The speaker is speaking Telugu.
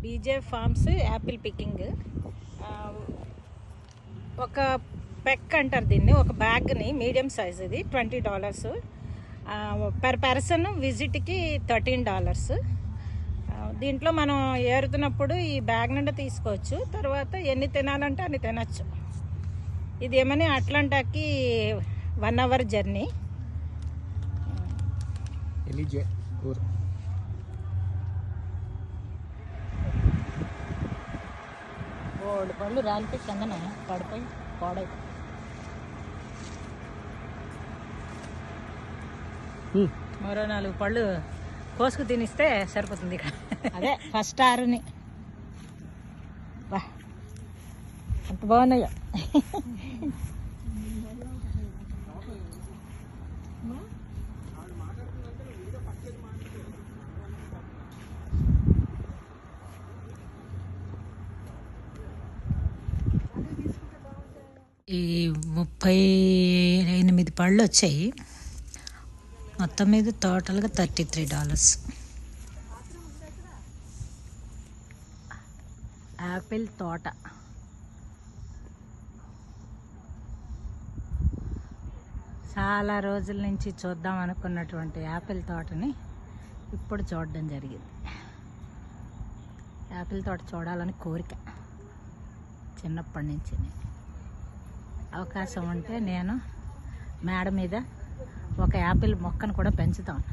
బీజే ఫార్మ్స్ యాపిల్ పికింగ్. ఒక పెక్ అంటారు దీన్ని, ఒక బ్యాగ్ని, మీడియం సైజ్ ఇది $20. పర్ పర్సన్ విజిట్కి $13. దీంట్లో మనం ఏరుతున్నప్పుడు ఈ బ్యాగ్ నుండి తీసుకోవచ్చు, తర్వాత ఎన్ని తినాలంటే అన్ని తినచ్చు. ఇది ఏమని అట్లాంటాకి 1 hour జర్నీ. ఓడి పళ్ళు రాలిపోయి కిందన పడిపోయి పాడై మరో 4 పళ్ళు కోసుకు తినిస్తే సరిపోతుంది. ఇక్కడ అదే ఫస్ట్ ఆరుని. బా ఎంత బాగున్నాయో. ఈ 38 పళ్ళు వచ్చాయి. మొత్తం మీద టోటల్గా $33. యాపిల్ తోట. చాలా రోజుల నుంచి చూద్దాం అనుకున్నటువంటి యాపిల్ తోటని ఇప్పుడు చూడడం జరిగింది. యాపిల్ తోట చూడాలని కోరిక చిన్నప్పటి నుంచి. అవకాశం ఉంటే నేను మేడ మీద ఒక యాపిల్ మొక్కను కూడా పెంచుతాను.